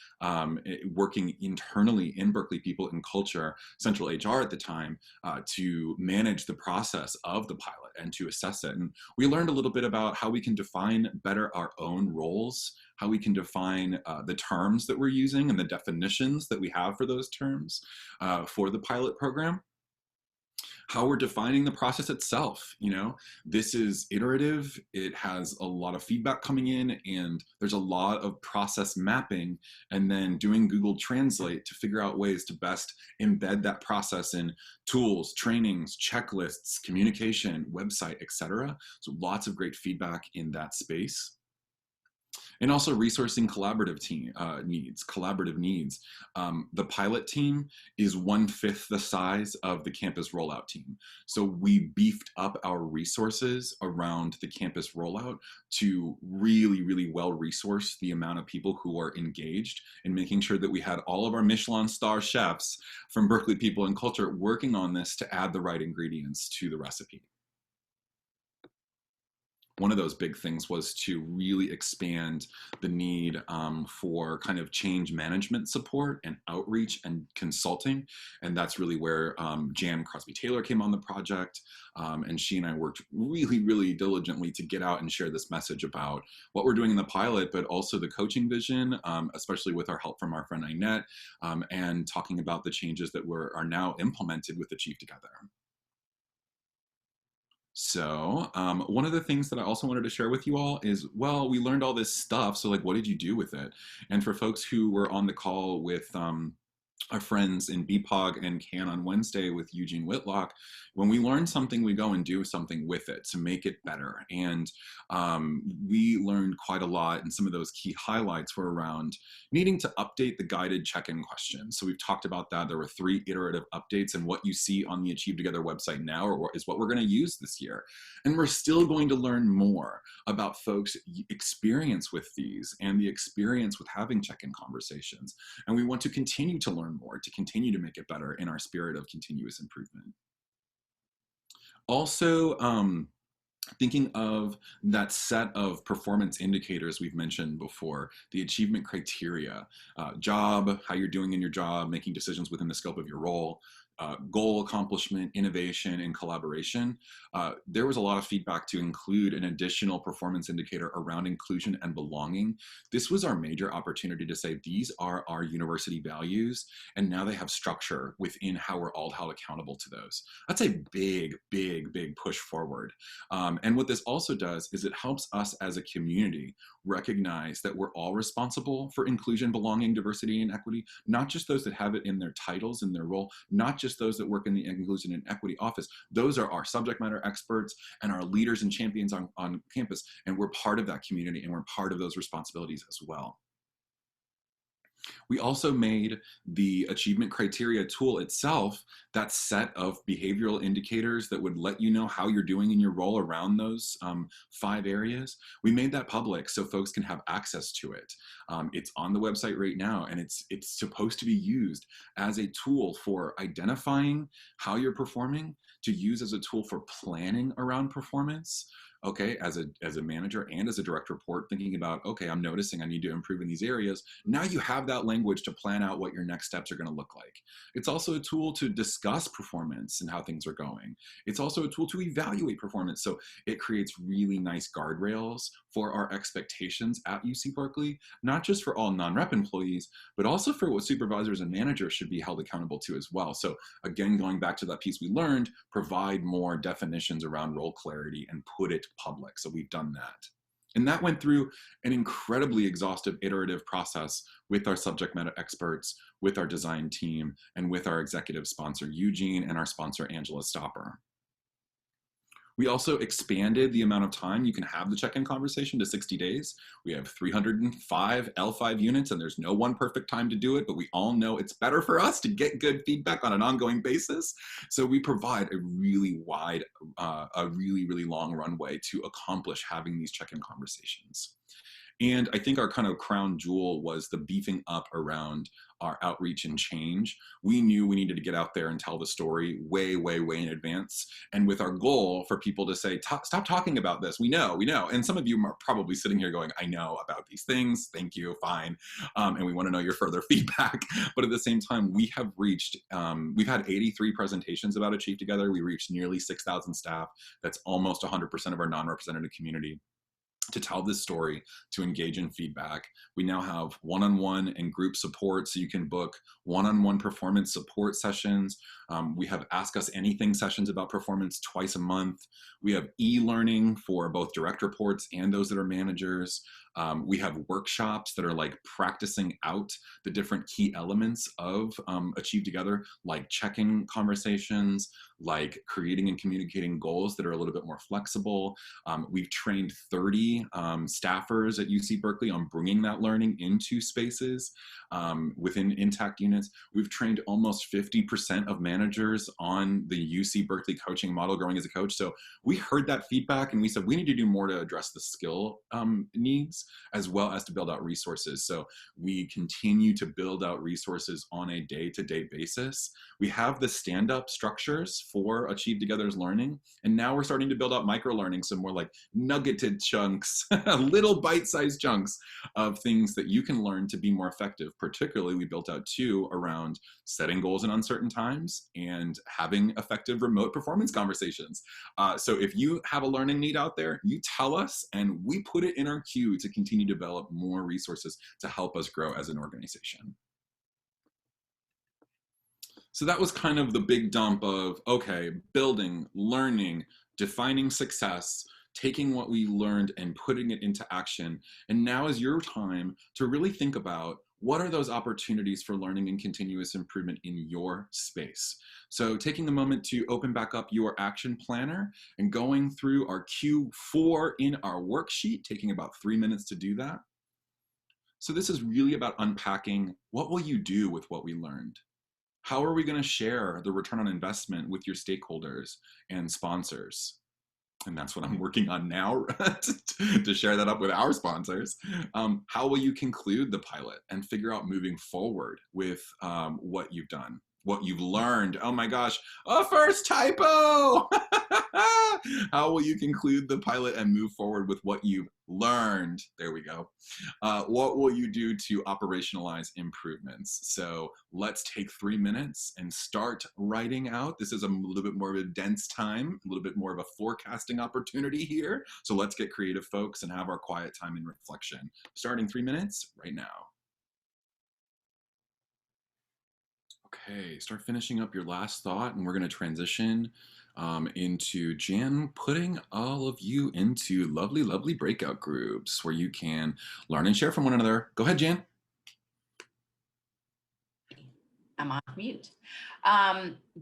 working internally in Berkeley People and Culture, Central HR at the time, to manage the process of the pilot and to assess it. And we learned a little bit about how we can define better our own roles, how we can define the terms that we're using and the definitions that we have for those terms for the pilot program, how we're defining the process itself. This is iterative, it has a lot of feedback coming in, and there's a lot of process mapping and then doing Google Translate to figure out ways to best embed that process in tools, trainings, checklists, communication, website, etc. So lots of great feedback in that space. And also resourcing collaborative needs. The pilot team is 1/5 the size of the campus rollout team. So we beefed up our resources around the campus rollout to really, really well resource the amount of people who are engaged in making sure that we had all of our Michelin star chefs from Berkeley People and Culture working on this to add the right ingredients to the recipe. One of those big things was to really expand the need for kind of change management support and outreach and consulting. And that's really where Jan Crosbie-Taylor came on the project. And she and I worked really, really diligently to get out and share this message about what we're doing in the pilot, but also the coaching vision, especially with our help from our friend Inette, and talking about the changes that are now implemented with Achieve Together. So one of the things that I also wanted to share with you all is, well, we learned all this stuff. So like, what did you do with it? And for folks who were on the call with our friends in BPOG and CAN on Wednesday with Eugene Whitlock, when we learn something, we go and do something with it to make it better. And we learned quite a lot, and some of those key highlights were around needing to update the guided check-in questions. So we've talked about that. There were 3 iterative updates, and what you see on the Achieve Together website now is what we're going to use this year. And we're still going to learn more about folks' experience with these and the experience with having check-in conversations. And we want to continue to learn more, to continue to make it better in our spirit of continuous improvement. Also, thinking of that set of performance indicators we've mentioned before, the achievement criteria, job, how you're doing in your job, making decisions within the scope of your role, goal accomplishment, innovation, and collaboration, there was a lot of feedback to include an additional performance indicator around inclusion and belonging. This was our major opportunity to say, these are our university values, and now they have structure within how we're all held accountable to those. That's a big, big, big push forward. And what this also does is it helps us as a community recognize that we're all responsible for inclusion, belonging, diversity, and equity, not just those that have it in their titles, in their role, not just those that work in the inclusion and equity office. Those are our subject matter experts and our leaders and champions on campus, and we're part of that community, and we're part of those responsibilities as well. We also made the achievement criteria tool itself that set of behavioral indicators that would let you know how you're doing in your role around those 5 areas. We made that public so folks can have access to it. It's on the website right now, and it's supposed to be used as a tool for identifying how you're performing, to use as a tool for planning around performance. Okay, as a manager and as a direct report, thinking about, okay, I'm noticing I need to improve in these areas. Now you have that language to plan out what your next steps are going to look like. It's also a tool to discuss performance and how things are going. It's also a tool to evaluate performance. So it creates really nice guardrails for our expectations at UC Berkeley, not just for all non-rep employees, but also for what supervisors and managers should be held accountable to as well. So again, going back to that piece we learned, provide more definitions around role clarity and put it public. So we've done that. And that went through an incredibly exhaustive iterative process with our subject matter experts, with our design team, and with our executive sponsor, Eugene, and our sponsor, Angela Stopper. We also expanded the amount of time you can have the check-in conversation to 60 days. We have 305 L5 units, and there's no one perfect time to do it, but we all know it's better for us to get good feedback on an ongoing basis. So we provide a really wide, a really long runway to accomplish having these check-in conversations. And I think our kind of crown jewel was the beefing up around our outreach and change. We knew we needed to get out there and tell the story way in advance. And with our goal for people to say, stop talking about this. We know. And some of you are probably sitting here going, I know about these things. Thank you, fine. And we want to know your further feedback. But at the same time, we have reached, we've had 83 presentations about Achieve Together. We reached nearly 6,000 staff. That's almost 100% of our non-represented community. To tell this story, to engage in feedback. We now have one-on-one and group support, so you can book one-on-one performance support sessions. We have Ask Us Anything sessions about performance twice a month. We have e-learning for both direct reports and those that are managers. We have workshops that are like practicing out the different key elements of Achieve Together, like check-in conversations, like creating and communicating goals that are a little bit more flexible. We've trained 30 staffers at UC Berkeley on bringing that learning into spaces within intact units. We've trained almost 50% of managers on the UC Berkeley coaching model, Growing as a Coach. So we heard that feedback and we said we need to do more to address the skill needs, as well as to build out resources. So we continue to build out resources on a day-to-day basis. We have the stand-up structures for Achieve Together's learning, and now we're starting to build out micro-learning, some more like nuggeted chunks, little bite-sized chunks of things that you can learn to be more effective. Particularly, we built out 2 around setting goals in uncertain times and having effective remote performance conversations. So if you have a learning need out there, you tell us, and we put it in our queue to continue to develop more resources to help us grow as an organization. So that was kind of the big dump of, okay, building, learning, defining success, taking what we learned and putting it into action. And now is your time to really think about what are those opportunities for learning and continuous improvement in your space. So taking a moment to open back up your action planner and going through our Q4 in our worksheet, taking about 3 minutes to do that. So this is really about unpacking, what will you do with what we learned? How are we going to share the return on investment with your stakeholders and sponsors? And that's what I'm working on now to share that up with our sponsors. How will you conclude the pilot and figure out moving forward with what you've done, what you've learned? Oh my gosh, a first typo! How will you conclude the pilot and move forward with what you've learned? There we go. What will you do to operationalize improvements? So let's take 3 minutes and start writing out. This is a little bit more of a dense time, a little bit more of a forecasting opportunity here. So let's get creative, folks, and have our quiet time in reflection. Starting 3 minutes right now. Okay, start finishing up your last thought, and we're going to transition into Jan putting all of you into lovely, lovely breakout groups where you can learn and share from one another. Go ahead, Jan. I'm on mute.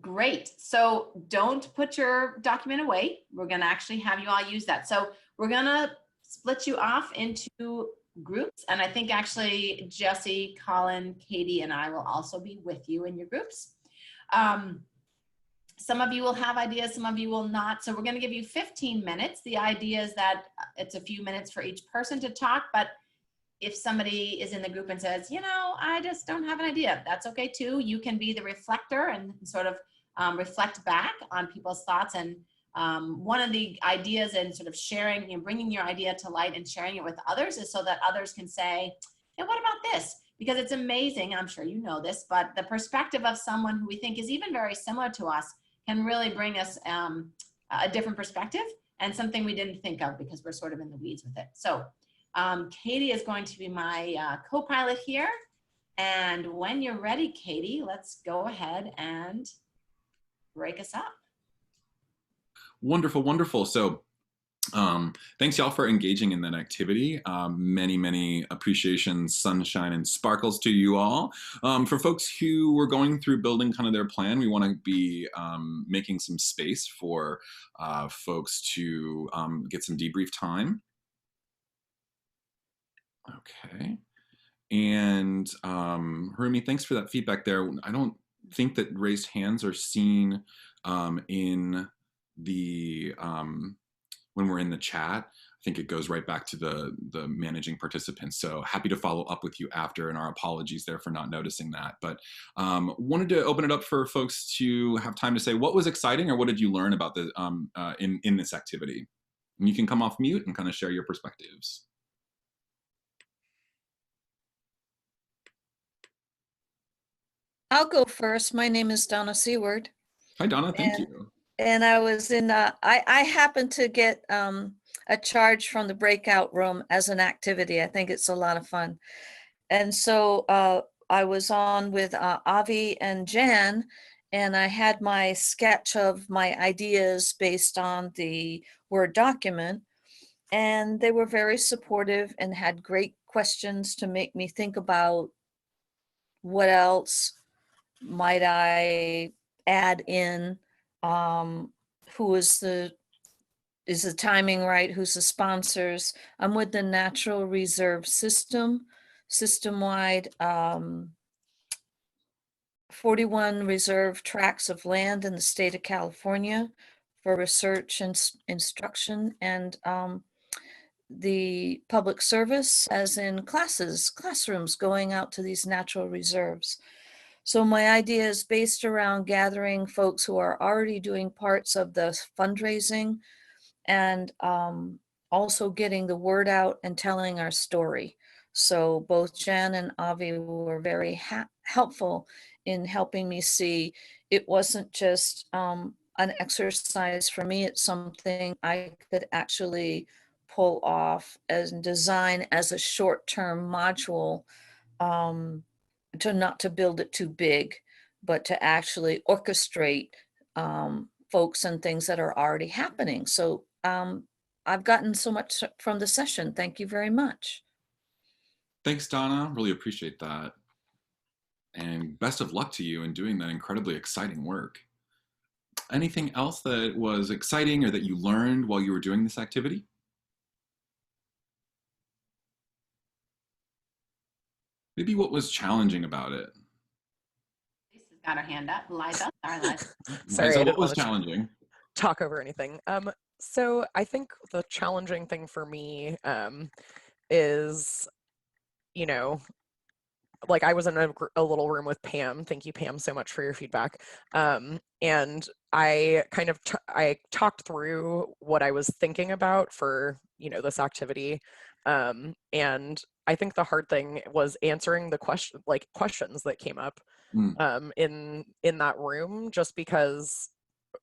Great. So don't put your document away. We're going to actually have you all use that. So we're going to split you off into groups. And I think actually Jesse, Colin, Katie, and I will also be with you in your groups. Some of you will have ideas, some of you will not. So we're going to give you 15 minutes. The idea is that it's a few minutes for each person to talk, but if somebody is in the group and says, you know, I just don't have an idea, that's okay too. You can be the reflector and sort of reflect back on people's thoughts. And one of the ideas in sort of sharing and bringing your idea to light and sharing it with others is so that others can say, hey, what about this? Because it's amazing, I'm sure you know this, but the perspective of someone who we think is even very similar to us can really bring us a different perspective and something we didn't think of because we're sort of in the weeds with it. So Katie is going to be my co-pilot here. And when you're ready, Katie, let's go ahead and break us up. Wonderful, wonderful. So thanks y'all for engaging in that activity. Many, many appreciations, sunshine, and sparkles to you all. For folks who were going through building kind of their plan, we want to be making some space for folks to get some debrief time. Okay. And Harumi, thanks for that feedback there. I don't think that raised hands are seen in the when we're in the chat. I think it goes right back to the managing participants. So happy to follow up with you after, and our apologies there for not noticing that. But wanted to open it up for folks to have time to say what was exciting or what did you learn about the in this activity. And you can come off mute and kind of share your perspectives. I'll go first. My name is Donna Seward. Hi, Donna. Thank you. And I was in, I happened to get a charge from the breakout room as an activity. I think it's a lot of fun. And so I was on with Avi and Jan, and I had my sketch of my ideas based on the Word document. And they were very supportive and had great questions to make me think about what else might I add in. Who is the timing right? Who's the sponsors? I'm with the Natural Reserve system-wide, 41 reserve tracts of land in the state of California for research and instruction, and the public service, as in classrooms going out to these natural reserves. So my idea is based around gathering folks who are already doing parts of the fundraising and also getting the word out and telling our story. So both Jan and Avi were very helpful in helping me see it wasn't just an exercise for me, it's something I could actually pull off and design as a short-term module, to not to build it too big, but to actually orchestrate folks and things that are already happening. So I've gotten so much from the session. Thank you very much. Thanks, Donna. Really appreciate that. And best of luck to you in doing that incredibly exciting work. Anything else that was exciting or that you learned while you were doing this activity? Maybe what was challenging about it? Lisa's got her hand up. Liza, sorry, Liza. Sorry, Liza, I what didn't was want to challenging? talk over anything. So I think the challenging thing for me is, you know, like I was in a little room with Pam. Thank you, Pam, so much for your feedback. And I kind of I talked through what I was thinking about for, you know, this activity. And I think the hard thing was answering the questions that came up in that room, just because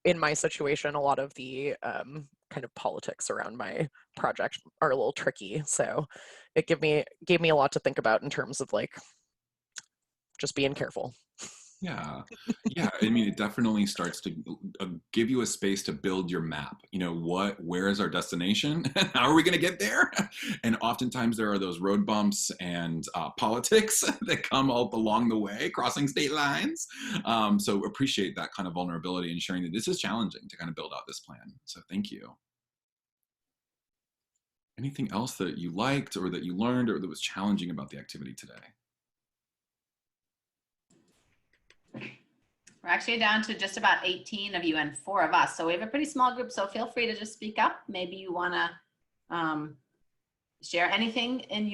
in my situation, a lot of the kind of politics around my project are a little tricky. So it gave me a lot to think about in terms of like just being careful. Yeah, yeah. I mean, it definitely starts to give you a space to build your map. You know, where is our destination? How are we going to get there? And oftentimes there are those road bumps and politics that come up along the way, crossing state lines. So appreciate that kind of vulnerability and sharing that this is challenging to kind of build out this plan. So thank you. Anything else that you liked or that you learned or that was challenging about the activity today? We're actually down to just about 18 of you and 4 of us. So we have a pretty small group, so feel free to just speak up. Maybe you want to share anything in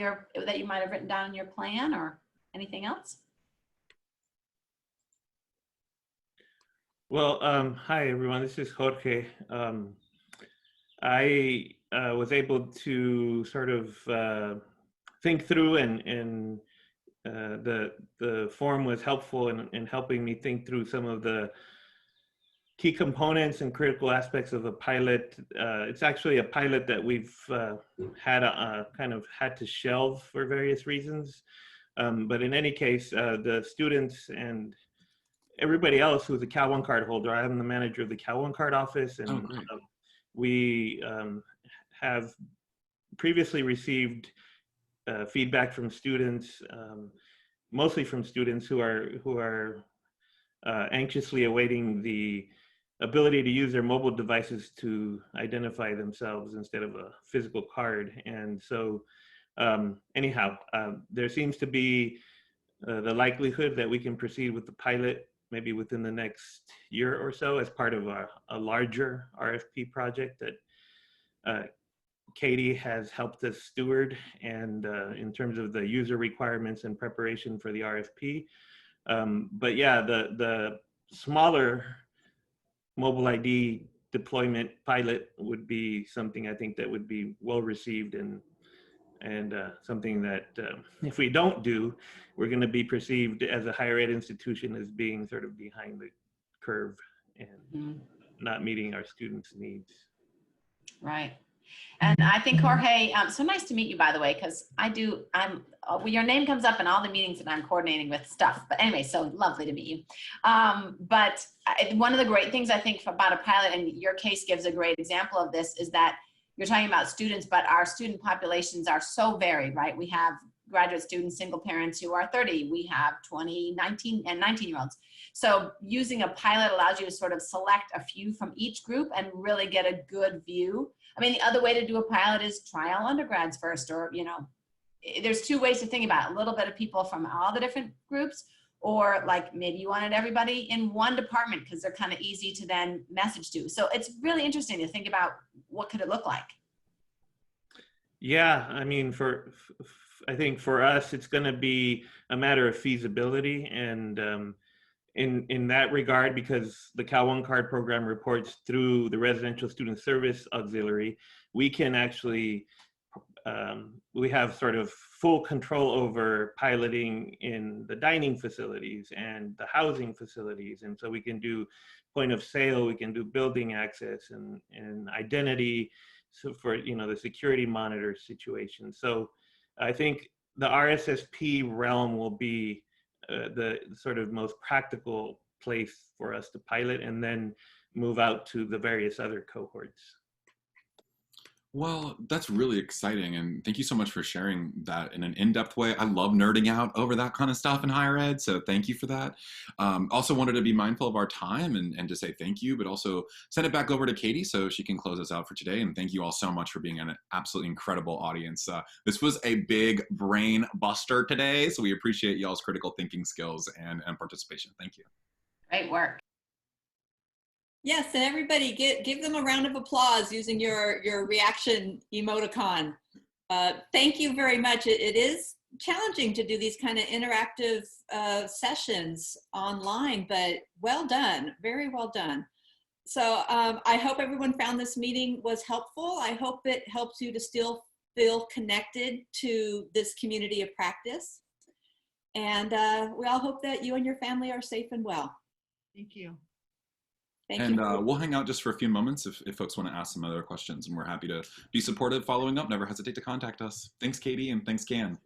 that you might have written down in your plan or anything else. Well, hi everyone, this is Jorge. I was able to sort of think through and the forum was helpful in helping me think through some of the key components and critical aspects of a pilot. It's actually a pilot that we've kind of had to shelve for various reasons. But in any case, the students and everybody else who's a Cal One card holder, I am the manager of the Cal One card office, and we have previously received feedback from students, mostly from students who are anxiously awaiting the ability to use their mobile devices to identify themselves instead of a physical card. And so anyhow, there seems to be the likelihood that we can proceed with the pilot maybe within the next year or so as part of a larger RFP project that Katie has helped us steward, and in terms of the user requirements and preparation for the RFP. But yeah, the smaller mobile ID deployment pilot would be something I think that would be well received, and something that if we don't do, we're going to be perceived as a higher ed institution as being sort of behind the curve and not meeting our students' needs. Right. And I think, Jorge, so nice to meet you, by the way, because your name comes up in all the meetings that I'm coordinating with stuff. But anyway, so lovely to meet you. But one of the great things I think about a pilot, and your case gives a great example of this, is that you're talking about students, but our student populations are so varied, right? We have graduate students, single parents who are 30. We have 20, 19, and 19-year-olds. So using a pilot allows you to sort of select a few from each group and really get a good view. I mean, the other way to do a pilot is try all undergrads first, or, you know, there's 2 ways to think about it. A little bit of people from all the different groups, or like maybe you wanted everybody in one department because they're kind of easy to then message to. So it's really interesting to think about what could it look like. Yeah, I mean, I think for us, it's going to be a matter of feasibility, and in that regard, because the Cal One card program reports through the Residential Student Service Auxiliary, we can actually, we have sort of full control over piloting in the dining facilities and the housing facilities. And so we can do point of sale, we can do building access and identity, so for, you know, the security monitor situation. So I think the RSSP realm will be the sort of most practical place for us to pilot, and then move out to the various other cohorts. Well, that's really exciting. And thank you so much for sharing that in an in-depth way. I love nerding out over that kind of stuff in higher ed. So thank you for that. Also wanted to be mindful of our time and to say thank you, but also send it back over to Katie so she can close us out for today. And thank you all so much for being an absolutely incredible audience. This was a big brain buster today. So we appreciate y'all's critical thinking skills and participation. Thank you. Great work. Yes, and everybody give them a round of applause using your reaction emoticon. Thank you very much. It is challenging to do these kind of interactive sessions online, but well done, very well done. So I hope everyone found this meeting was helpful. I hope it helps you to still feel connected to this community of practice. And we all hope that you and your family are safe and well. Thank you. Thank And you. we'll hang out just for a few moments if folks want to ask some other questions, and we're happy to be supportive following up. Never hesitate to contact us. Thanks, Katie, and thanks, Can.